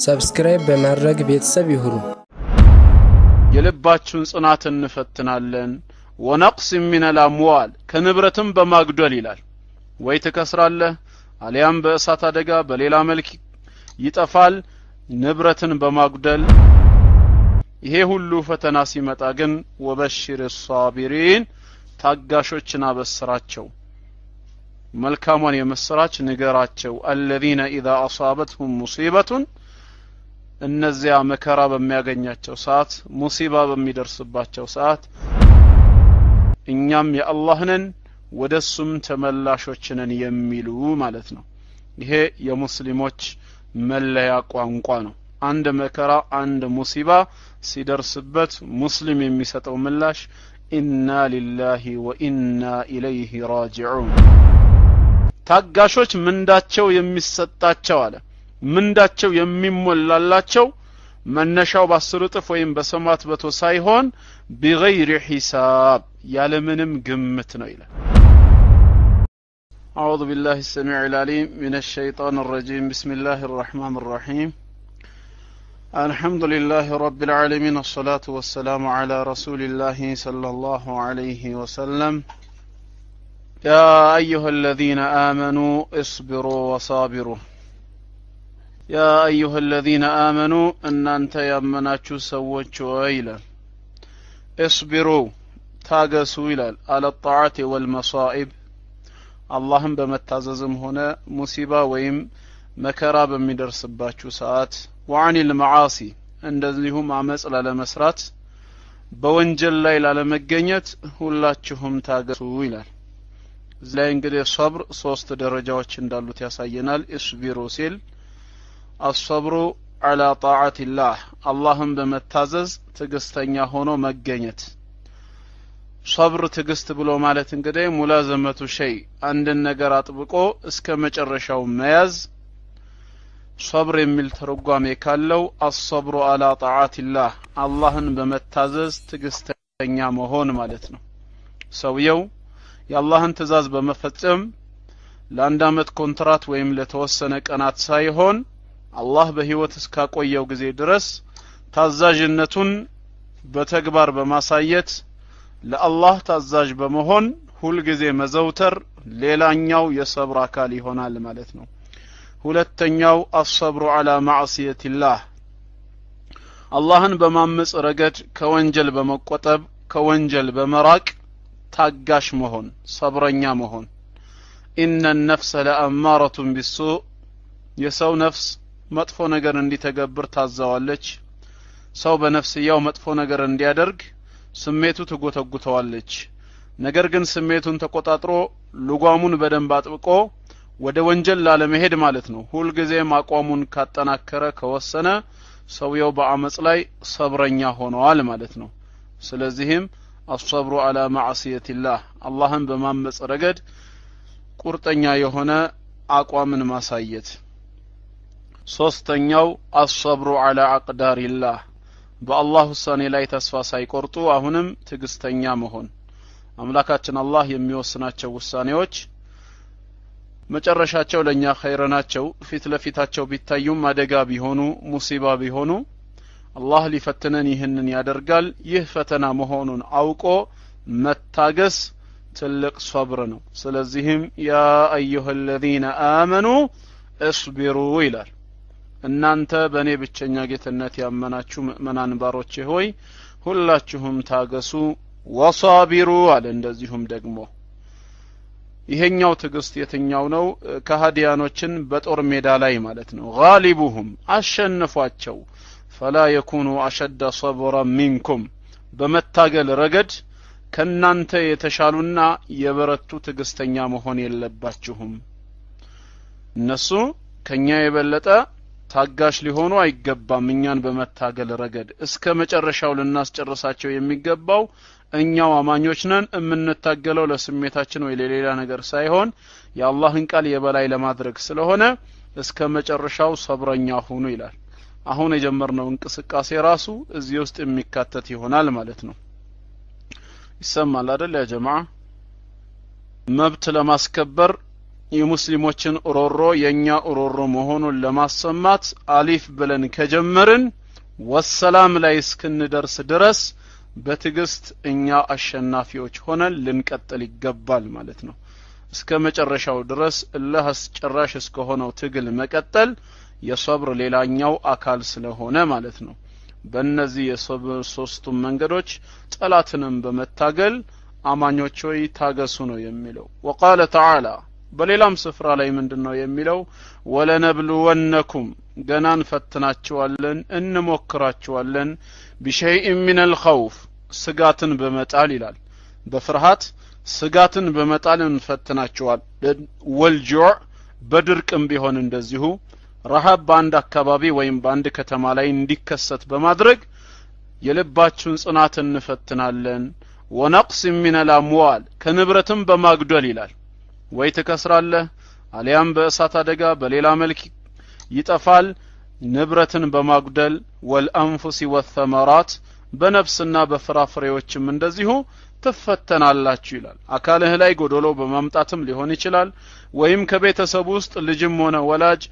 ሰብስክራይብ በማድረግ ቤተሰብ ይሁኑ የልባችሁን ጽናት እንፈትናለን ወነቅስ من الاموال ከንብረትም በማግደል ይላል ወይ ተከስራለህ አሊያም በእሳት አደጋ በሌላ መልክ ይጠፋል ንብረትን በማግደል ይሄ ሁሉ ፈተና ሲመጣ ግን ወበሽር الصابرين ታጋሾችን አበስራቸው መልካሙን የመስራች ንገራቸው الذين اذا اصابتهم مصيبه እነዚያ መከራ በሚያገኛቸው ሰዓት ሙሲባ በሚደርስባቸው ሰዓት እኛም የአላህ ነን ወደሱም ተመላሾች ነን የሚሉ ማለት ነው ይሄ የሙስሊሞች መለያ ቋንቋ ነው አንድ መከራ አንድ ሙሲባ ሲደርስበት ሙስሊም የሚሰጠው ምላሽ ኢና ሊላሂ ወኢና ኢለይሂ ራጂዑን ታጋሾች ምንዳቸው የሚሰጣቸው አለ ምንዳቸው የሚሞላላቸው መነሻው በ10 እጥፍ ወይም በሰማት በቶ ሳይሆን بغير حساب ያለምንም ግምት ነው ይላል أعوذ بالله السميع العليم من الشيطان الرجيم بسم الله الرحمن الرحيم الحمد لله رب العالمين الصلاة والسلام على رسول الله صلى الله عليه وسلم يا أيها الذين آمنوا اصبروا وصابروا يا أيها الذين آمنوا أن أنت يمناتشو سوّتشو إلى اصبروا تاقسوا إلى على الطاعة والمصائب اللهم بمتاززم هنا مصيبة ويم مكرا بمدرس باتشو ساعات وعن المعاصي عندهم عمس على مسرات بونجل ليلة لمجنيت هلاتشهم تاقسوا إلى زي انقدي الصبر صوست درجات شندالو تياساينال اصبروا سيل الصبر على طاعة الله اللهم بمتازز تقستنيا هونو مجنيت صبر تقست بلو مالت انقدي ملازمة شيء عند النقرات بقو اسك مجرشاو مياز صبر يميل ترقوامي كالو الصبر على طاعة الله اللهم بمتازز تقستنيا مهون مالتنا سويو يا الله انتزاز بمفتم لاندامت كونترات ويم لتوسنك انات سايهون الله بهيوت እስካቆየው ጊዜ ድረስ ታዛዥነቱን በተግባር በማሳየት ለአላህ ታዛዥ በመሆን ሁሉ ጊዜ መዘውተር ሌላኛው የሰብር አካል ይሆናል ማለት ነው ሁለተኛው الصبر على معصية الله አላህን በማመጽ ረገድ ከወንጀል በመቆጠብ ከወንጀል በመራቅ ታጋሽ መሆን ሰብረኛ መሆን إن النفس لأمارة بالسوء የሰው ነፍስ መጥፎ ነገር እንዲተገብር ታዛዋለች ሰው በነፍስያው መጥፎ ነገር እንዲያደርግ ስሜቱ ትጎተጉተዋለች ነገር ግን ስሜቱን ተቆጣጥሮ ልጓሙን በደንብ አጥብቆ ወደ ወንጀል ላለመሄድ ማለት ነው ሁሉ ጊዜ ማቋሙን ካጠናከረ ከወሰነ ሰውየው በአመጽ ላይ ሰብረኛ ሆኗል ማለት ነው ስለዚህም الصبر على معصية الله اللهم በማመጽ ረገድ ቁርጠኛ የሆነ አቋምን ማሳየት ሶስተኛው الصبر على اقدار الله በአላህ ውሳኔ ላይ ተስፋ ሳይቆርጡ አሁንም ትግስተኛ መሆን አምላካችን አላህ የሚወስናቸው ውሳኔዎች መጨረሻቸው ለኛ ኸይር ናቸው ፊት ለፊታቸው ቢታዩም አደጋ ቢሆኑ ሙሲባ ቢሆኑ አላህ ሊፈትነን ይህንን ያደርጋል ይህ ፈተና መሆኑን አውቆ መታገስ ትልቅ ሶብር ነው ስለዚህም ያ አዩሃ الذين آمنوا اصبروا ይላል እናንተ በኔ ብቸኛ ጌትነት ያመናችሁ ምእመናን ባሮቼ ሆይ ሁላችሁም ታገሱ ወሳቢሩ አለ እንደዚሁም ደግሞ ይሄኛው ትግስት የትኛው ነው ከሃዲያኖችን በጦር ሜዳ ላይ ማለት ነው غالبهم አሸንፏቸው فلا يكونوا اشد صبرا منكم በመታገል ረገድ ከናንተ የተሻሉና የበረቱ ትግስተኛ መሆን የለባችሁም እነሱ ከኛ የበለጠ ታጋሽ ሊሆኑ አይገባም እኛን በመታገል ረገድ እስከ መጨረሻው ልናስጨርሳቸው የሚገባው እኛው አማኞች ነን እምንታገለው ለስሜታችን ወይ ለሌላ ነገር ሳይሆን የአላህን ቃል የበላይ ለማድረግ ስለሆነ እስከ መጨረሻው ሰብረኛ ሁኑ ይላል አሁን የጀመርነው እንቅስቃሴ ራሱ እዚህ ውስጥ የሚካተት ይሆናል ማለት ነው ይሰማል አይደል ያ ጀማዓ መብት ለማስከበር የሙስሊሞችን ኦሮሮ የኛ ኦሮሮ መሆኑን ለማሰማት አሊፍ ብለን ከጀመርን ወሰላም ላይ እስክንደርስ ድረስ በትግስት እኛ አሸናፊዎች ሆነን ልንቀጥል ይገባል ማለት ነው። እስከ መጨረሻው ድረስ አላህ አስጨራሽ እስከሆነው ትግል መቀጠል የሰብር ሌላኛው አካል ስለሆነ ማለት ነው። በእነዚህ የሰብር ሶስቱም መንገዶች ጠላትንም በመታገል አማኞች ሆይ ታገሱ ነው የሚለው። وقال تعالى በሌላም ስፍራ ላይ ምንድነው የሚለው? ወለነብሉወነኩም ገናን ፈትናችኋለን እንሞክራችኋለን بشيء من الخوف ስጋትን በመጣል ይላል። በፍርሃት ስጋትን በመጣል እንፈትናችኋለን። ወልጁዕ በድርቅም ቢሆን እንደዚሁ ረሃብ በአንድ አካባቢ ወይም በአንድ ከተማ ላይ እንዲከሰት በማድረግ የልባችሁን ጽናት እንፈትናለን። ወነቅስ من الاموال ከንብረትም በማግደል ይላል። ወይ ትከስራለህ አሊያም በእሳት አደጋ በሌላ መልክ ይጠፋል። ንብረትን በማግደል ወልአንፉስ ወተመራት በነፍስና በፍራፍሬዎችም እንደዚሁ ትፈተናላችሁ ይላል። አካልህ ላይ ጎዶሎ በማምጣትም ሊሆን ይችላል። ወይም ከቤተሰብ ውስጥ ልጅም ሆነ ወላጅ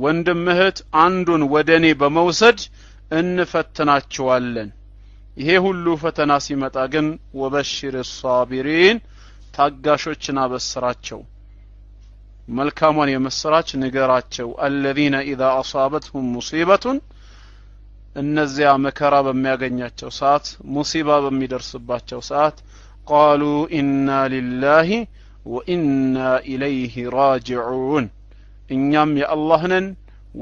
ወንድም እህት አንዱን ወደኔ በመውሰድ እንፈትናችኋለን። ይሄ ሁሉ ፈተና ሲመጣ ግን ወበሽር الصابرين ታጋሾችን አበስራቸው መልካሙን የመስራች ንገራቸው። الذين اذا اصابتهم مصيبه እነዚያ መከራ በሚያገኛቸው ሰዓት ሙሲባ በሚደርስባቸው ሰዓት قالوا إنا لله وإنا إليه راجعون እኛም የአላህ ነን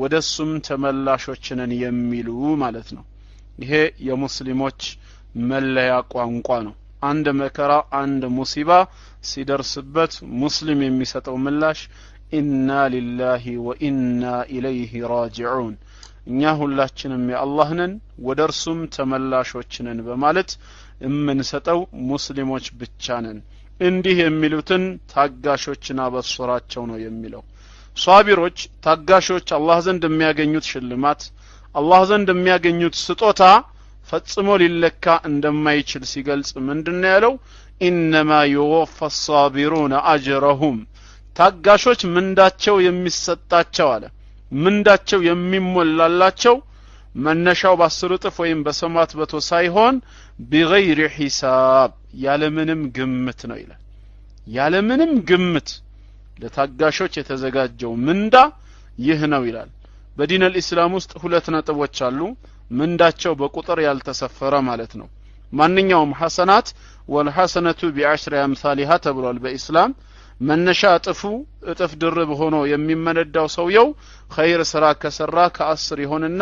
ወደሱም ተመላሾች ነን የሚሉ ማለት ነው። ይሄ የሙስሊሞች መለያ ቋንቋ ነው። አንድ መከራ አንድ ሙሲባ ሲደርስበት ሙስሊም የሚሰጠው ምላሽ ኢና ሊላሂ ወኢና ኢለይሂ ራጂዑን እኛ ሁላችንም የአላህ ነን ወደርሱም ተመላሾች ነን በማለት የምንሰጠው ሙስሊሞች ብቻ ነን። እንዲህ የሚሉትን ታጋሾችና በስራቸው ነው የሚለው። ሷቢሮች ታጋሾች አላህ ዘንድ የሚያገኙት ሽልማት አላህ ዘንድ የሚያገኙት ስጦታ ፈጽሞ ሊለካ እንደማይችል ሲገልጽ ምንድነው ያለው? ኢንማ ይወፋ الصابرون اجرهم ታጋሾች ምንዳቸው የሚሰጣቸው አለ። ምንዳቸው የሚሞላላቸው መነሻው በ10 እጥፍ ወይም በሰማት በቶ ሳይሆን بغير حساب ያለምንም ግምት ነው ይላል። ያለምንም ግምት ለታጋሾች የተዘጋጀው ምንዳ ይህ ነው ይላል። በዲን الاسلام ውስጥ ሁለት ነጥቦች አሉ። ምንዳቸው በቁጥር ያልተሰፈረ ማለት ነው። ማንኛውም ሐሰናት ወልሐሰነቱ ቢዐሽሪ አምሳሊሃ ተብሏል በእስላም። መነሻ እጥፍ ድርብ ሆኖ የሚመነዳው ሰውየው ኸይር ስራ ከሰራ ከ10 ይሆንና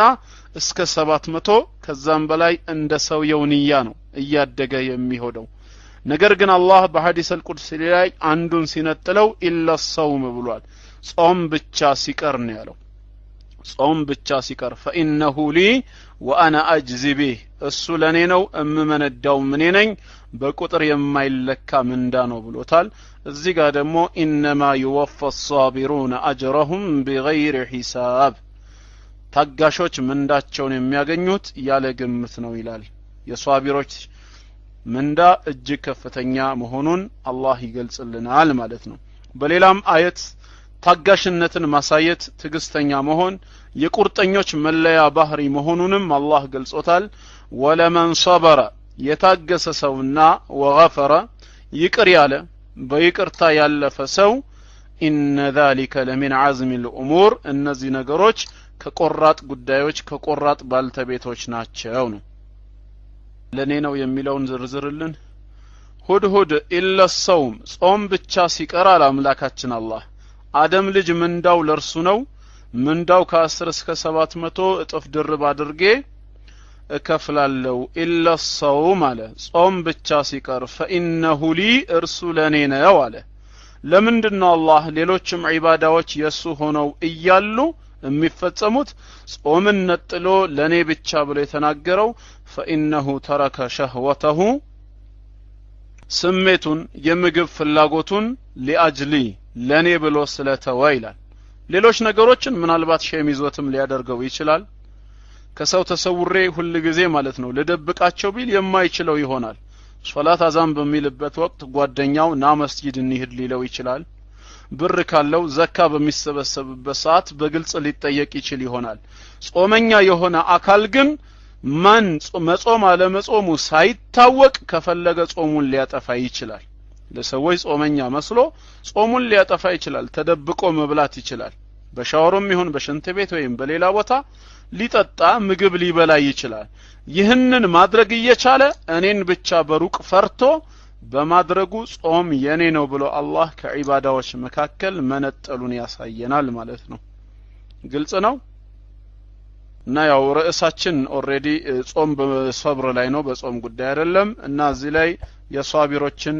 እስከ 700 ከዛም በላይ እንደ ሰውየው ንያ ነው እያደገ የሚሆደው። ነገር ግን አላህ በሐዲስ አልቁድሲ ላይ አንዱን ሲነጥለው ኢላ الصوم ብሏል። ጾም ብቻ ሲቀር ነው ያለው። ጾም ብቻ ሲቀር فإنه لي وأنا أجزي به እሱ ለኔ ነው እምመነዳው ምን ነኝ በቁጥር የማይለካ ምንዳ ነው ብሎታል። እዚህ ጋር ደግሞ إنما يوفى الصابرون أجرهم بغير حساب ታጋሾች ምንዳቸውን የሚያገኙት ያለ ግምት ነው ይላል። የሷቢሮች ምንዳ እጅግ ከፍተኛ መሆኑን አላህ ይገልጽልናል ማለት ነው። በሌላም አየት ታጋሽነትን ማሳየት ትግስተኛ መሆን የቁርጠኞች መለያ ባህሪ መሆኑንም አላህ ገልጾታል። ወለመን ሰበረ የታገሰ ሰውና ወገፈረ ይቅር ያለ በይቅርታ ያለፈ ሰው ኢነ ذلك لمن عزم الامور እነዚህ ነገሮች ከቆራጥ ጉዳዮች ከቆራጥ ባልተቤቶች ናቸው ነው። ለኔ ነው የሚለውን ዝርዝርልን ሁድሁድ ኢላ الصوم ጾም ብቻ ሲቀር አምላካችን አላህ አደም ልጅ ምንዳው ለርሱ ነው ምንዳው ከ10 እስከ 700 እጥፍ ድርብ አድርጌ እከፍላለሁ። ኢላ الصوم አለ ጾም ብቻ ሲቀር فإنه لي እርሱ ለኔ ነው አለ። ለምንድነው አላህ ሌሎችም ዒባዳዎች የሱ ሆነው እያሉ የሚፈጸሙት ጾምን ነጥሎ ለኔ ብቻ ብሎ የተናገረው? فإنه ترك شهوته ስሜቱን የምግብ ፍላጎቱን ሊአጅሊ ለኔ ብሎ ስለተወ ይላል። ሌሎች ነገሮችን ምናልባት ሸሚዞትም ሊያደርገው ይችላል። ከሰው ተሰውሬ ሁሉ ጊዜ ማለት ነው ለደብቃቸው ቢል የማይችለው ይሆናል። ሶላት አዛን በሚልበት ወቅት ጓደኛው ና መስጂድ እንሂድ ሊለው ይችላል ብር ካለው ዘካ በሚሰበሰብበት ሰዓት በግልጽ ሊጠየቅ ይችል ይሆናል ጾመኛ የሆነ አካል ግን ማን መጾም አለ መጾሙ ሳይታወቅ ከፈለገ ጾሙን ሊያጠፋ ይችላል ለሰዎች ጾመኛ መስሎ ጾሙን ሊያጠፋ ይችላል ተደብቆ መብላት ይችላል በሻወርም ይሁን በሽንት ቤት ወይም በሌላ ቦታ ሊጠጣ ምግብ ሊበላ ይችላል ይህንን ማድረግ እየቻለ እኔን ብቻ በሩቅ ፈርቶ በማድረጉ ጾም የኔ ነው ብሎ አላህ ከዒባዳዎች መካከል መነጠሉን ያሳየናል ማለት ነው ግልጽ ነው እና ያው ርዕሳችን ኦሬዲ ጾም በሰብር ላይ ነው በጾም ጉዳይ አይደለም እና እዚህ ላይ የሷቢሮችን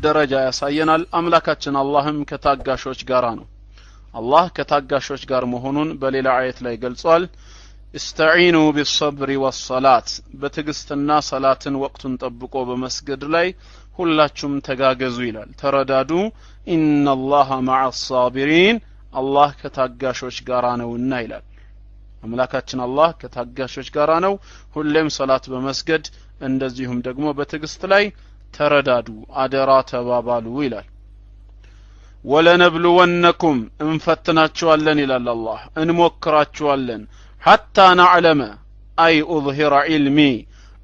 ደረጃ ያሳየናል አምላካችን አላህም ከታጋሾች ጋር ነው አላህ ከታጋሾች ጋር መሆኑን በሌላ አየት ላይ ገልጿል استعينوا بالصبر والصلاة በትግስትና ሰላትን ወቅቱን ጠብቆ በመስገድ ላይ ሁላችሁም ተጋገዙ ይላል ተረዳዱ ان الله مع الصابرين አላህ ከታጋሾች ጋር ነውና ይላል አምላካችን አላህ ከታጋሾች ጋር ነው ሁሌም ሰላት በመስገድ እንደዚሁም ደግሞ በትግስት ላይ ተረዳዱ አደራ ተባባሉ ይላል ወለነብሉወነኩም እንፈትናችኋለን ይላል አላህ እንሞክራችኋለን حتى نعلم اي اظهر علمي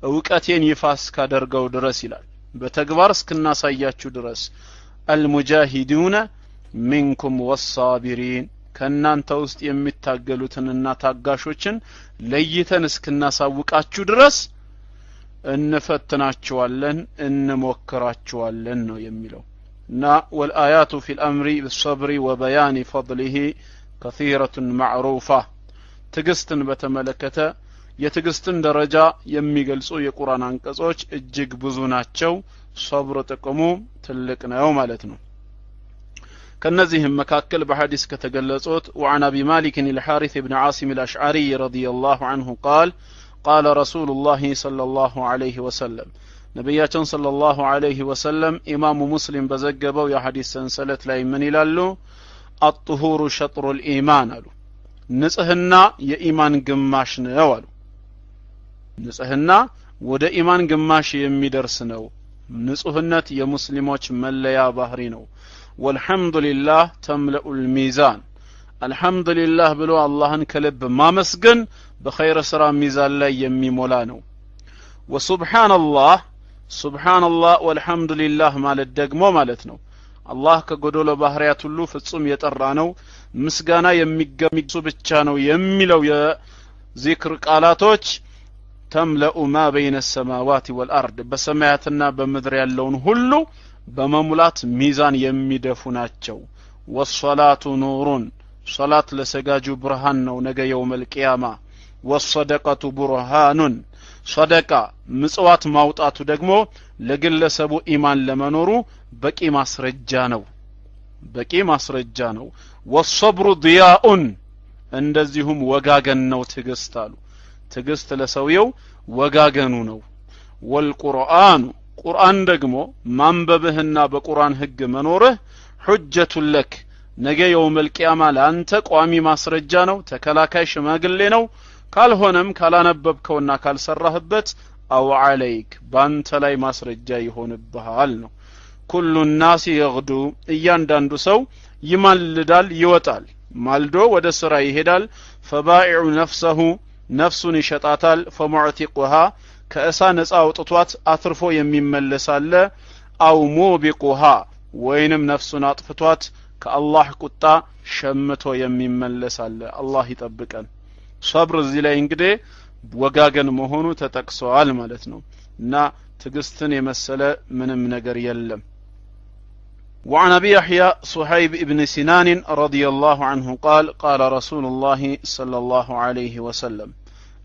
እውቀቴን ይፋስ ካደርገው ድረስ ይላል በተግባር እስከናሳያችሁ ድረስ المجاهدون منكم والصابرين ከናንተ ውስጥ የሚታገሉትንና ታጋሾችን ለይተን እስከናሳውቃችሁ ድረስ እንፈትናችኋለን እንሞክራችኋለን ነው የሚለው እና والآيات في الأمر بالصبر وبيان فضله كثيرة معروفة ትግስትን በተመለከተ የትግስትን ደረጃ የሚገልጹ የቁርአን አንቀጾች እጅግ ብዙ ናቸው ሶብር ጥቅሙ ትልቅ ነው ማለት ነው ከነዚህም መካከል በሐዲስ ከተገለጹት وعن ابي مالك الحارث بن عاصم الاشعري رضي الله عنه قال قال رسول الله صلى الله عليه وسلم ነብያችን صلى الله عليه وسلم ኢማሙ ሙስሊም በዘገበው የሐዲስ ሰንሰለት ላይ ምን ይላሉ الطهور شطر الايمان አሉ ንጽህና የኢማን ግማሽ ነው አሉ ንጽህና ወደ ኢማን ግማሽ የሚደርስ ነው ንጹህነት የሙስሊሞች መለያ ባህሪ ነው ወልሐምዱሊላህ ተምለኡል ሚዛን አልሐምዱሊላህ ብሎ አላህን ከልብ ማመስገን በኸይር ስራ ሚዛን ላይ የሚሞላ ነው ወሱብሃንአላህ ሱብሃንአላህ ወልሐምዱሊላህ ማለት ደግሞ ማለት ነው አላህ ከጎዶሎ ባህሪያት ሁሉ ፍጹም የጠራ ነው ምስጋና የሚገሚሱ ብቻ ነው የሚለው የዚክር ቃላቶች ተምለኡ ማ በይነ السماوات والارض በሰማያትና በምድር ያለውን ሁሉ በመሙላት ሚዛን የሚደፉ ናቸው ወሶላቱ ኑሩን ሶላት ለሰጋጁ ብርሃን ነው ነገ የውመል ቂያማ ወሰደቀቱ ቡርሃኑን ሰደቃ ምጽዋት ማውጣቱ ደግሞ ለግለሰቡ ኢማን ለመኖሩ በቂ ማስረጃ ነው ወሰብሩ ዲያኡን እንደዚሁም ወጋገን ነው ትግስት አሉ ትግስት ለሰውየው ወጋገኑ ነው ወልቁርአን ቁርአን ደግሞ ማንበብህና በቁርአን ህግ መኖርህ ሁጀቱ ለክ ነገ የውመል ቂያማ ለአንተ ቋሚ ማስረጃ ነው ተከላካይ ሽማግሌ ነው ካልሆነም ካላነበብከውና ካልሰራህበት አው አለይክ ባንተ ላይ ማስረጃ ይሆንብሃል ነው ኩሉ الناس يغدو እያንዳንዱ ሰው ይማልዳል ይወጣል ማልዶ ወደ ስራ ይሄዳል فبائع نفسه ነፍሱን ይሸጣታል فمعتقها ከእሳ ነፃ አውጥቷት አትርፎ የሚመለሳለ አው ሙቢቁها ወይንም ነፍሱን አጥፍቷት ከአላህ ቁጣ ሸምቶ የሚመለሳለ አላህ ይጠብቀን ሶብር እዚህ ላይ እንግዲህ ወጋገን መሆኑ ተጠቅሷል ማለት ነው እና ትግስትን የመሰለ ምንም ነገር የለም وعن ابي يحيى صهيب ابن سنان رضي الله عنه قال قال رسول الله صلى الله عليه وسلم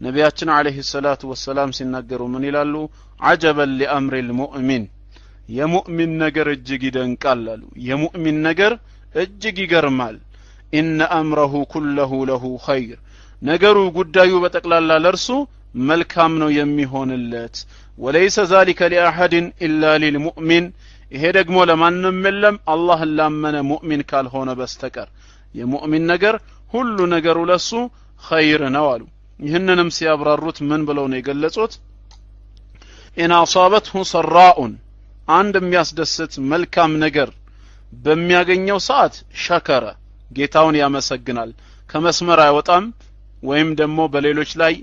ነብያችን አለይሂ ሰላቱ ወሰለም ሲናገሩ ምን ይላሉ عجبا لامر المؤمن የሙእሚን ነገር እጅግ ይደንቃል አሉ የሙእሚን ነገር እጅግ ይገርማል ان امره كله له خير ነገሩ ጉዳዩ በጠቅላላ ለርሱ መልካም ነው የሚሆንለት وليس ذلك لاحد الا للمؤمن ይሄ ደግሞ ለማንም የለም አላህን ላመነ ሙእሚን ካልሆነ በስተቀር የሙእሚን ነገር ሁሉ ነገሩ ለሱ ኸይር ነው አሉ ይህንንም ሲያብራሩት ምን ብለው ነው የገለጹት ኢን አሳበትሁ ሰራኡን አንድ የሚያስደስት መልካም ነገር በሚያገኘው ሰዓት ሸከረ ጌታውን ያመሰግናል ከመስመር አይወጣም ወይም ደግሞ በሌሎች ላይ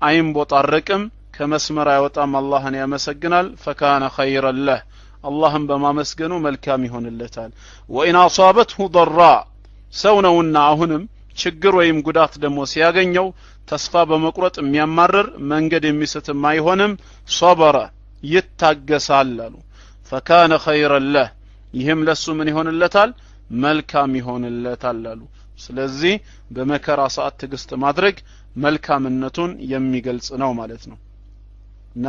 አይንቦጣረቅም ከመስመር አይወጣም አላህን ያመሰግናል ፈካነ ኸይረን ለህ አላህን በማመስገኑ መልካም ይሆንለታል ወኢን አሳበትሁ ضራ ሰው ነውና አሁንም ችግር ወይም ጉዳት ደግሞ ሲያገኘው ተስፋ በመቁረጥ የሚያማርር መንገድ የሚስትም አይሆንም ሶበረ ይታገሳል አሉ ፈካነ ኸይረን ለህ ይህም ለሱ ምን ይሆንለታል መልካም ይሆንለታል አሉ ስለዚህ በመከራ ሰዓት ትግስት ማድረግ መልካምነቱን የሚገልጽ ነው ማለት ነው እና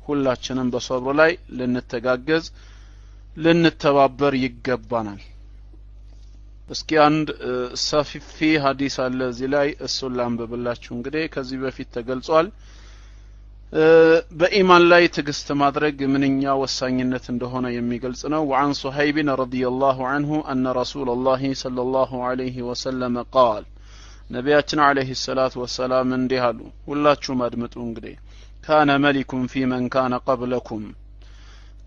ሁላችንም በሶብር ላይ ልንተጋገዝ ልንተባበር ይገባናል እስኪ አንድ ሰፊፊ ሐዲስ አለ እዚህ ላይ እሱን ላንብብላችሁ እንግዲህ ከዚህ በፊት ተገልጿል በኢማን ላይ ትግስት ማድረግ ምንኛ ወሳኝነት እንደሆነ የሚገልጽ ነው وعن صهيب رضي الله عنه أن رسول الله صلى الله عليه وسلم قال ነቢያችን አለይሂ ሰላቱ ወሰላም እንዲህ አሉ ሁላችሁም አድምጡ እንግዲህ كان ملك في من كان قبلكم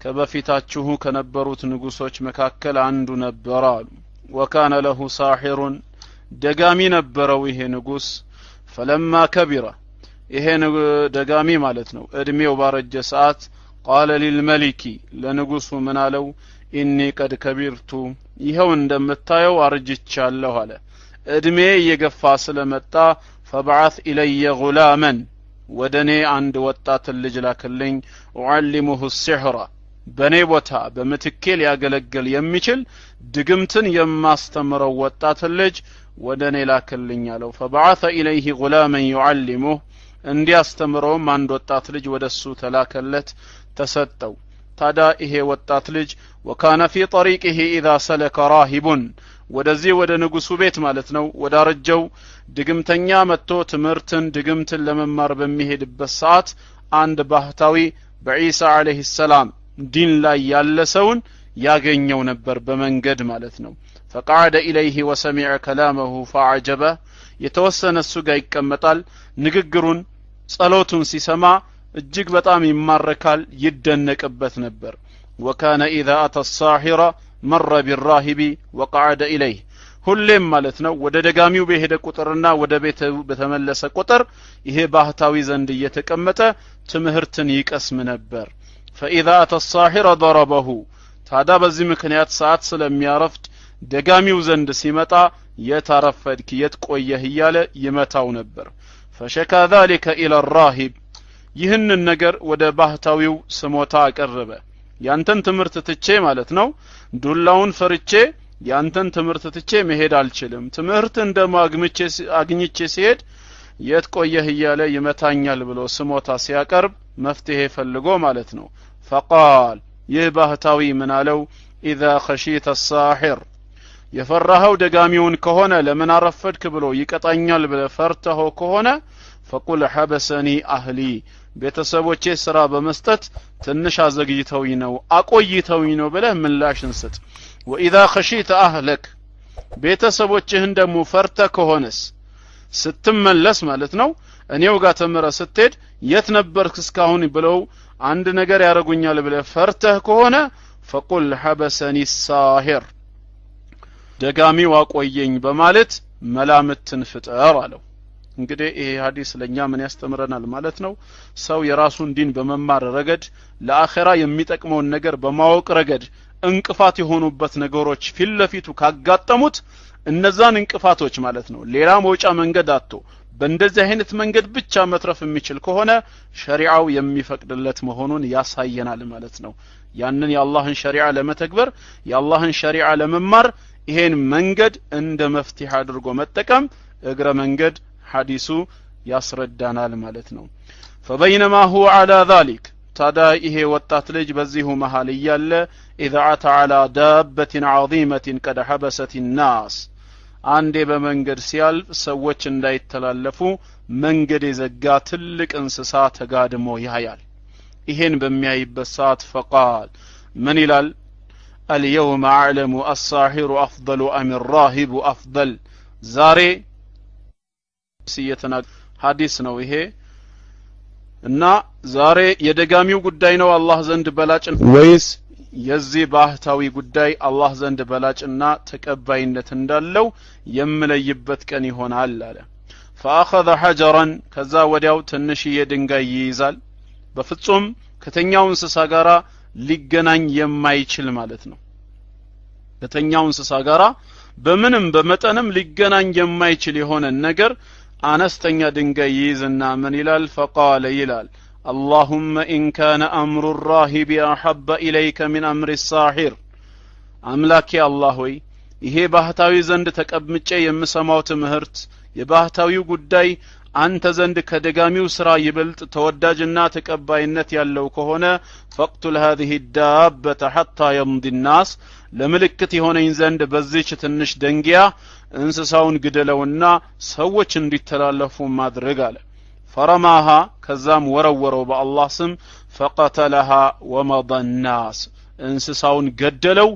ከበፊታችሁ ከነበሩት ንጉሶች መካከል አንዱ ነበር አሉ وكان له ساحر ደጋሚ ነበረው ይሄ ንጉስ فلما كبر ይሄ ደጋሚ ማለት ነው እድሜው ባረጀ ሰዓት قال للملك ለንጉሱ ምን አለው إني قد كبرت ይሄው እንደምታየው አርጅቻለሁ አለ እድሜ እየገፋ ስለመጣ فبعث إلي غلاما ወደኔ አንድ ወጣት ልጅ ላከልኝ وعلمه السحر በኔ ቦታ በመትኬ ሊያገለግል የሚችል ድግምትን የማስተምረው ወጣት ልጅ ወደኔ ላከልኝ አለው فبعث إليه غلاما يعلمه እንዲያስተምረውም አንድ ወጣት ልጅ ወደሱ ተላከለት ተሰጠው ታዳ ይሄ ወጣት ልጅ وكان في طريقه إذا سلك راهب ወደዚህ ወደ ንጉሱ ቤት ማለት ነው ወዳረጀው ድግምተኛ መጥቶ ትምርትን ድግምትን ለመማር በሚሄድበት ሰዓት አንድ ባህታዊ በኢሳ አለይሂ ሰላም ዲን ላይ ያለ ሰውን ያገኘው ነበር በመንገድ ማለት ነው فقعد إليه وسمع كلامه فعجبه የተወሰነ እሱ ጋር ይቀመጣል ንግግሩን ጸሎቱን ሲሰማ እጅግ በጣም ይማረካል ይደነቅበት ነበር وكان إذا أتى الساحر مر بالراهب وقعد إليه ሁሌም ማለት ነው ወደ ደጋሚው በሄደ ቁጥርና ወደ ቤቱ በተመለሰ ቁጥር ይሄ ባህታዊ ዘንድ እየተቀመጠ ትምህርትን ይቀስም ነበር فإذا أتى الساحر ضربه ታዳ በዚህ ምክንያት ሰዓት ስለሚያረፍድ ደጋሚው ዘንድ ሲመጣ የታረፈድክ የትቆየህ እያለ ይመታው ነበር فشكى ذلك إلى الراهب ይህንን ነገር ወደ ባህታዊው ስሞታ አቀረበ ያንተን ትምህርት ትቼ ማለት ነው ዱላውን ፈርቼ ያንተን ትምህርት ትቼ መሄድ አልችልም ትምህርት አግኝቼ ሲሄድ የትቆየህ እያለ ይመታኛል ብሎ ስሞታ ሲያቀርብ መፍትሄ ፈልጎ ማለት ነው فقال ይህ ባህታዊ ምን አለው إذا خشيت الساحر የፈራኸው ደጋሚውን ከሆነ ለምን አረፈድክ ብሎ ይቀጣኛል ብለህ ፈርተኸው ከሆነ فقل حبسني أهلي ቤተሰቦቼ ስራ በመስጠት ትንሽ አዘግይተውኝ ነው አቆይተውኝ ነው ብለህ ምላሽን ስጥ وإذا خشيت أهلك ቤተሰቦችህን ደግሞ ፈርተህ ከሆነስ ስትመለስ ማለት ነው እኔው ጋር ተመረ ስትሄድ የት ነበርክ እስካሁን ብለው አንድ ነገር ያረጉኛል ብለህ ፈርተህ ከሆነ فقل حبسني الساحر ደጋሚው አቆየኝ በማለት መላምትን ፍጠር አለው እንግዲህ ይሄ ሐዲስ ለኛ ምን ያስተምረናል ማለት ነው ሰው የራሱን ዲን በመማር ረገድ ለአኺራ የሚጠቅመውን ነገር በማወቅ ረገድ እንቅፋት የሆኑበት ነገሮች ፊትለፊቱ ካጋጠሙት እነዛን እንቅፋቶች ማለት ነው ሌላ መውጫ መንገድ አጥቶ በእንደዚህ አይነት መንገድ ብቻ መትረፍ የሚችል ከሆነ ሸሪዓው የሚፈቅድለት መሆኑን ያሳየናል ማለት ነው ያንን የአላህን ሸሪዓ ለመተግበር የአላህን ሸሪዓ ለመማር ይሄን መንገድ እንደ መፍትሄ አድርጎ መጠቀም እግረ መንገድ ሐዲሱ ያስረዳናል ማለት ነው فبينما هو على ذلك ታዳ ይሄ ወጣት ልጅ በዚሁ መሃል ይያለ اذا اتى على دابة عظيمة قد حبست الناس አንዴ በመንገድ ሲያልፍ ሰዎች እንዳይተላለፉ መንገድ የዘጋ ትልቅ እንስሳ ተጋድሞ ያያል ይሄን በሚያይበት ሰዓት فقال من ይላል اليوم اعلم الساحر افضل ام الراهب افضل ዛሬ ሲየተና ሐዲስ ነው ይሄ እና ዛሬ የደጋሚው ጉዳይ ነው አላህ ዘንድ በላጭ ወይስ የዚህ ባህታዊ ጉዳይ አላህ ዘንድ በላጭና ተቀባይነት እንዳለው የምለይበት ቀን ይሆናል አለ فاخذ حجرا ከዛ ወዲያው ትንሽዬ ድንጋይ ይይዛል በፍጹም ከተኛው እንስሳ ጋራ ሊገናኝ የማይችል ማለት ነው ከተኛው እንስሳ ጋራ በምንም በመጠንም ሊገናኝ የማይችል የሆነ ነገር አነስተኛ ድንጋይ ይይዝና ምን ይላል فقال ይላል اللهم إن كان أمر الراهب أحب إليك من أمر الساحر أملاك يا الله وي ይሄ ባህታዊ ዘንድ ተቀምጬ የምሰማው ትምህርት የባህታዊው ጉዳይ አንተ ዘንድ ከደጋሚው ስራ ይበልጥ ተወዳጅና ተቀባይነት ያለው ከሆነ فقتل هذه الدابة حتى يمضي الناس ለምልክት የሆነኝ ዘንድ በዚህች ትንሽ ደንጊያ እንስሳውን ግደለውና ሰዎች እንዲተላለፉ ማድረግ አለ فرماها كزام ورورو بالله سم فقتلها ومضى الناس እንስሳውን ገደለው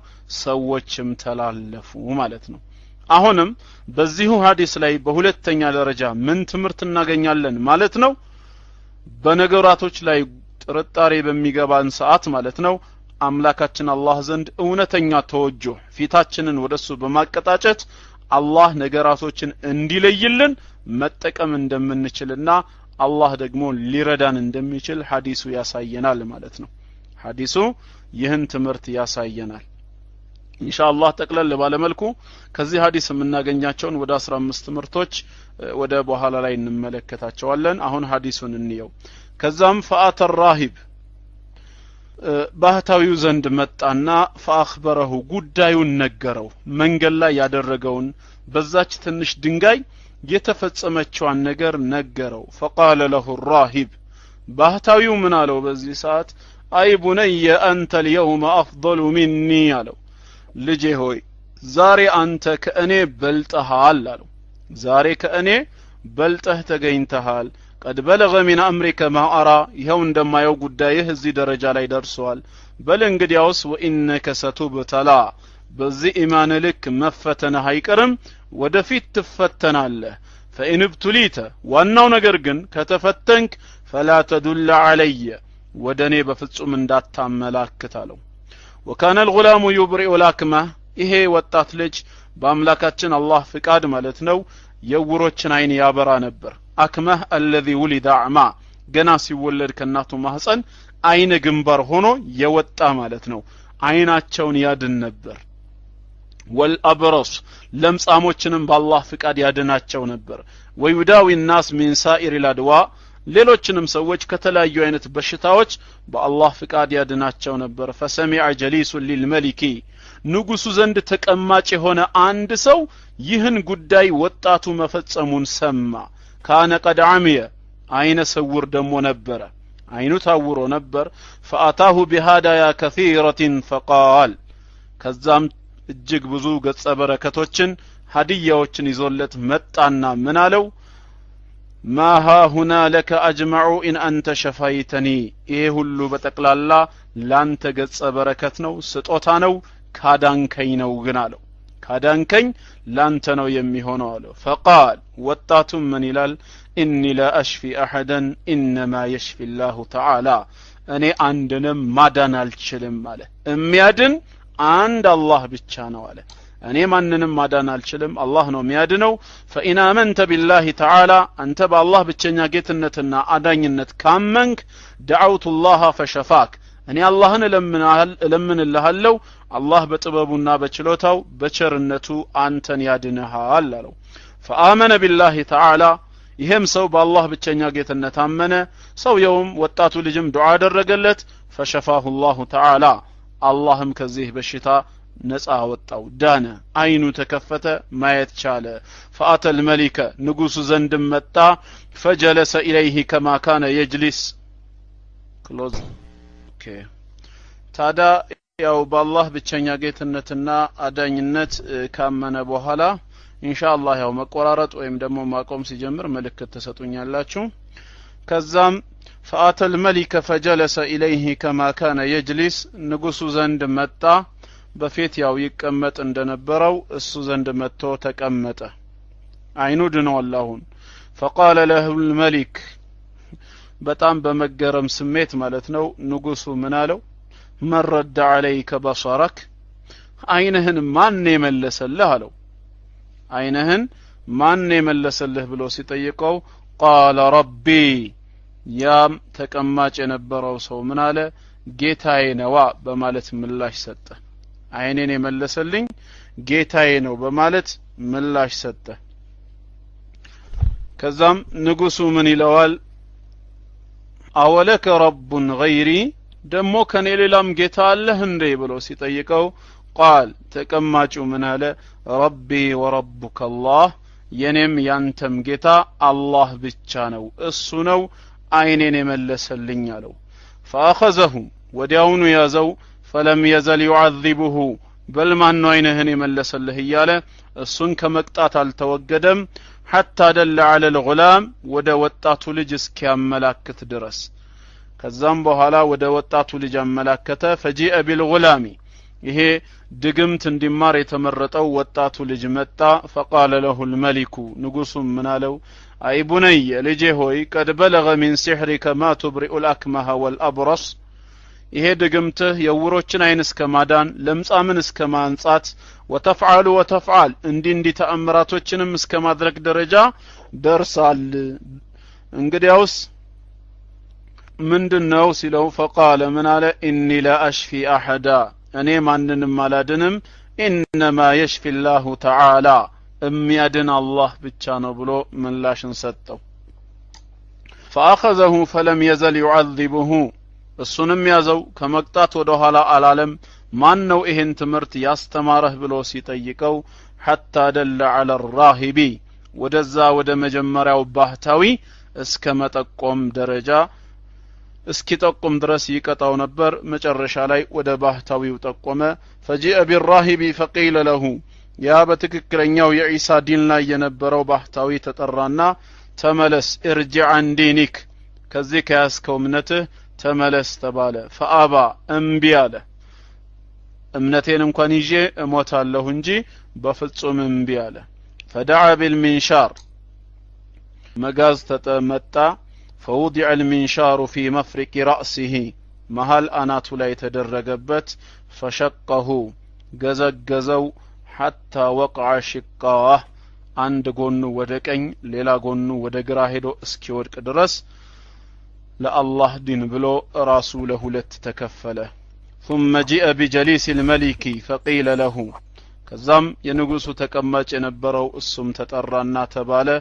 ሰዎችም ተላለፉ ማለት ነው አሁንም በዚሁ ሐዲስ ላይ በሁለተኛ ደረጃ ምን ትምህርት እናገኛለን ማለት ነው በነገራቶች ላይ ጥርጣሬ በሚገባን ሰዓት ማለት ነው አምላካችን አላህ ዘንድ እውነተኛ ተወጁህ ፊታችንን ወደሱ በማቀጣጨት አላህ ነገራቶችን እንዲለይልን መጠቀም እንደምንችልና አላህ ደግሞ ሊረዳን እንደሚችል ሐዲሱ ያሳየናል ማለት ነው ሐዲሱ ይህን ትምህርት ያሳየናል ኢንሻአላህ ተቀለለ ባለ መልኩ ከዚህ ሐዲስ የምናገኛቸውን ወደ 15 ትምህርቶች ወደ በኋላ ላይ እንመለከታቸዋለን አሁን ሐዲሱን እንየው ከዛም فآت الراهب ባህታዊው ዘንድ መጣና فأخبره ጉዳዩን ነገረው መንገድ ላይ ያደረገውን በዛች ትንሽ ድንጋይ የተፈጸመችዋን ነገር ነገረው فقال له الراهب ባህታዊው ምን አለው በዚህ ሰዓት አይ ቡነየ አንተ اليوم افضل مني አለው ልጄ ሆይ ዛሬ አንተ ከእኔ በልጠሃል አለው ዛሬ ከእኔ በልጠህ ተገኝተሃል قد بلغ من امرك ما ارى ይሄው እንደማየው ጉዳይህ እዚህ ደረጃ ላይ ደርሷል በል እንግዲያውስ وانك ستبتلى በዚህ ኢማን ልክ መፈተንህ አይቀርም ወደፊት ትፈተናለህ فإن ابتليت ዋናው ነገር ግን ከተፈተንክ فلا تدل علي ወደኔ በፍጹም እንዳታመላክት አለው وكان الغلام يبرئ الأكمه ይሄ ወጣት ልጅ በአምላካችን አላህ ፍቃድ ማለት ነው የውሮችን አይን ያበራ ነበር አክመህ الذي ولد اعمى ገና ሲወለድ ከናቱ ማህፀን አይነ ግንባር ሆኖ የወጣ ማለት ነው አይናቸውን ያድን ነበር والابرص ለምጻሞችንም በአላህ ፍቃድ ያድናቸው ነበር ويداوي الناس من سائر الادواء ሌሎችንም ሰዎች ከተለያዩ አይነት በሽታዎች በአላህ ፍቃድ ያድናቸው ነበር فسمع جليس للملك ንጉሱ ዘንድ ተቀማጭ የሆነ አንድ ሰው ይህን ጉዳይ ወጣቱ መፈጸሙን ሰማ ካነ قد عمي አይነ ስውር ደሞ ነበር አይኑ ታውሮ ነበር فاتاه بهدايا كثيرة فقال ከዛም እጅግ ብዙ ገጸ በረከቶችን ሀዲያዎችን ይዞለት መጣና ምን አለው ما ها هنا لك اجمع ان انت شفيتني ይሄ ሁሉ በጠቅላላ ላንተ ገጸ በረከት ነው ስጦታ ነው ካዳንከኝ ነው ግን አለው ካዳንከኝ ላንተ ነው የሚሆነው አለው فقال ወጣቱም ምን ይላል اني لا اشفي احدا انما يشفي الله تعالى እኔ አንድንም ማዳን አልችልም አለ የሚያድን አንድ አላህ ብቻ ነው አለ እኔ ማንንም ማዳን አልችልም አላህ ነው የሚያድነው فإن آمنت بالله تعالى አንተ በአላህ ብቸኛ ጌትነትና አዳኝነት ካመንክ دعوت الله فشفاك እኔ አላህን እለምንልሃለሁ አላህ በጥበቡና በችሎታው በቸርነቱ አንተን ያድንሃል አለው فآمن بالله تعالى ይሄም ሰው በአላህ ብቸኛ ጌትነት አመነ ሰውየውም ወጣቱ ልጅም ዱዓ አደረገለት فشفاه الله تعالى አላህም ከዚህ በሽታ ነፃ ወጣው ዳነ አይኑ ተከፈተ ማየት ቻለ فأتى الملك ንጉሱ ዘንድ መጣ فجلس إليه كما كان يجلس close okay ታዳ ያው በአላህ ብቸኛ ጌትነትና አዳኝነት ካመነ በኋላ ኢንሻአላህ ያው መቆራረጥ ወይም ደግሞ ማቆም ሲጀምር መልእክት ተሰጡኛላችሁ ከዛም فأتى الملك فجلس إليه كما كان يجلس ንጉሱ ዘንድ መጣ በፊት ያው ይቀመጥ እንደነበረው እሱ ዘንድ መጥቶ ተቀመጠ አይኑ ድነው አላሁን فقال له الملك በጣም በመገረም ስሜት ማለት ነው ንጉሱ ምን አለው መረድ عليك بصرك አይንህን ማን የመለሰልህ አለው አይንህን ማን የመለሰልህ ብሎ ሲጠይቀው قال ربي ያም ተቀማጭ የነበረው ሰው ምን አለ ጌታዬ ነው በማለት ምላሽ ሰጠ አይኔን የመለሰልኝ ጌታዬ ነው በማለት ምላሽ ሰጠ ከዛም ንጉሱ ምን ይለዋል አወለከ ረብ ገይሪ ደሞ ከኔ ሌላም ጌታ አለህ እንዴ ብሎ ሲጠይቀው قال ተቀማጩ ምን አለ ربي وربك الله የኔም ያንተም ጌታ አላህ ብቻ ነው እሱ ነው አይኔን የመለሰልኝ አለው فاخذه ወዲያውኑ ያዘው فلم يزل يعذبه بل ማን ነው አይንህን የመለሰልህ እያለ እሱን ከመቅጣት አልተወገደም حتى دل على الغلام ወደ ወጣቱ ልጅ እስኪያመላክት ድረስ ከዛም በኋላ ወደ ወጣቱ ልጅ አመላከተ فجيء بالغلام ይሄ ድግምት እንዲማር የተመረጠው ወጣቱ ልጅ መጣ فقال له الملك ንጉሱም ምን አለው አይ ቡነይ ልጄ ሆይ قد بلغ من سحرك ما تبرئ الأكمه والأبرص ይሄ ድግምትህ የውሮችን አይን እስከማዳን ለምጻምን እስከማንጻት وتفعل እንዲ ተአምራቶችንም እስከማድረግ ደረጃ ደርሳል እንግዲያውስ ምንድነው ሲለው فقال من على اني لا اشفي احدا እኔ ማንንም አላድንም انما يشفي الله تعالى የሚያድን አላህ ብቻ ነው ብሎ ምላሽን ሰጠው فاخذه فلم يزل يعذبه እሱንም ያዘው ከመቅጣት ወደ ኋላ አላለም ማን ነው ይሄን ትምርት ያስተማረህ ብሎ ሲጠይቀው حتى دل على الراهب ወደዛ ወደ መጀመሪያው ባህታዊ እስከ መጠቆም ደረጃ እስኪጠቁም ድረስ ይቀጣው ነበር መጨረሻ ላይ ወደ ባህታዊው ጠቆመ فجاء بالراهب فقيل له ያ በትክክለኛው የኢሳ ዲን ላይ የነበረው ባህታዊ ተጠራና ተመለስ ارجع عن دينك ከዚህ ከያስከው እምነትህ ተመለስ ተባለ فابى እምቢ አለ እምነቴን እንኳን ይዤ እሞታለሁ እንጂ በፍጹም እምቢ አለ فدعا بالمنشار መጋዝ ተመጣ فوضع المنشار في مفرق رأسه محل أناتو لا يتدرجبت فشقه جزجزو حتى وقع شقاه عند قنو ودكين ليلا قنو ودقراهدو اسكيورك درس لالله دين بلو رسوله لتتكفله ثم جاء بجليس الملك فقيل له كزام ينقص تكماج ينبرو السم تترانا تباله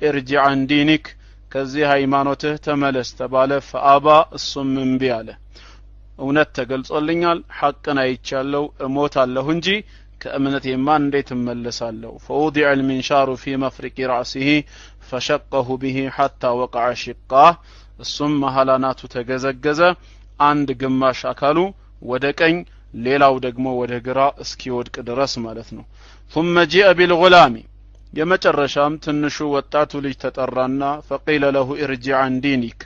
ارجع عن دينك ከዚህ ሃይማኖትህ ተመለስ ተባለ فابى እሱም እምቢ አለ እውነት ተገልጾልኛል ሐቅን አይቻለው እሞታለሁ እንጂ ከእምነቴማ እንዴት እመለሳለሁ فوضع المنشار في مفرق رأسه فشقه به حتى وقع شقاه እሱም መሐላናቱ ተገዘገዘ አንድ ግማሽ አካሉ ወደ ቀኝ ሌላው ደግሞ ወደ ግራ እስኪወድቅ ድረስ ማለት ነው ثم جاء بالغلام የመጨረሻም ትንሹ ወጣቱ ልጅ ተጠራና فقيل له ارجع عن دينك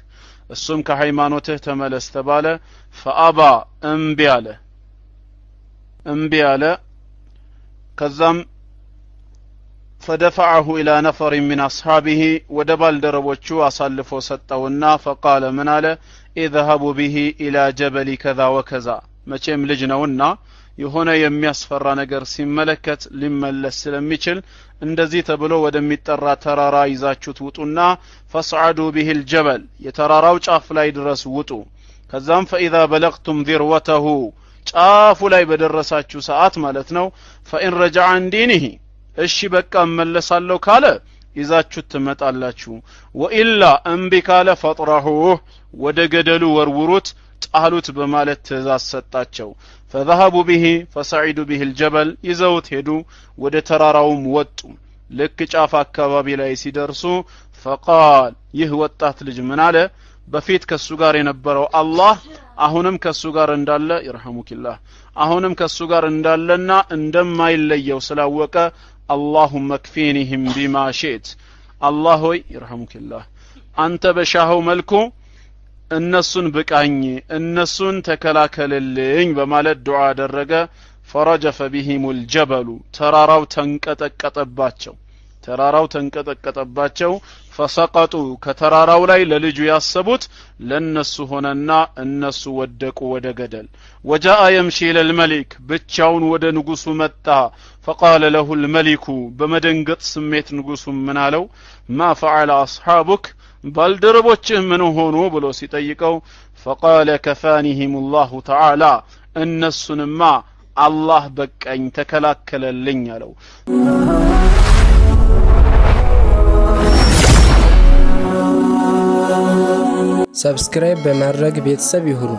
እሱም ከሃይማኖትህ ተመለስ ተባለ فابى እምቢ አለ ከዛም فدفعه الى نفر من اصحابه ودبال دربوቹ አሳልፎ ሰጠውና فقال من على اذهبوا به الى جبل كذا وكذا መቼም ልጅ ነውና የሆነ የሚያስፈራ ነገር ሲመለከት ሊመለስ ስለሚችል እንደዚህ ተብሎ ወደሚጠራ ተራራ ይዛችሁት ውጡና فصعدوا به الجبل የተራራው ጫፍ ላይ ድረስ ውጡ ከዛም فاذا بلغتم ذروته ጫፉ ላይ በደረሳችሁ ሰዓት ማለት ነው فان رجع عن دينه እሺ በቃ መለሳለሁ ካለ ይዛችሁት ትመጣላችሁ ወኢላ እምቢ ካለ فطرحوه ወደ ገደሉ ወርውሩት ጣሉት በማለት ትእዛዝ ሰጣቸው فذهبوا به فصعدوا به الجبل ይዘውት ሄዱ ወደ ተራራውም ወጡ ልክ ጫፍ አካባቢ ላይ ሲደርሱ فقال ይህ ወጣት ልጅ ምን አለ በፊት ከሱ ጋር የነበረው አላህ አሁንም ከሱ ጋር እንዳለ ይرحمكالله አሁንም ከሱ ጋር እንዳለና እንደማይለየው ስላወቀ اللهم اكفينهم بما شئت الله ሆይ ይرحمكالله አንተ በሻው መልኩ እነሱን በቃኝ እነሱን ተከላከለልኝ በማለት ዱዓ አደረገ فرجف بهم الجبل ተራራው ተንቀጠቀጠባቸው ተራራው ተንቀጠቀጠባቸው ፈሰቀጡ ከተራራው ላይ ለልጁ ያሰቡት ለነሱ ሆነና እነሱ ወደቁ ወደ ገደል وجاء يمشي الى الملك ብቻውን ወደ ንጉሱ መጣ فقال له الملك በመደንገጥ ስሜት ንጉሱ ምን አለው ما فعل اصحابك ባልደረቦችህ ምን ሆኑ ብሎ ሲጠይቀው فقال كفانهم الله تعالى እነሱንማ አላህ በቀኝ ተከላከለልኝ አለው ሰብስክራይብ በማድረግ ቤተሰብ ይሁኑ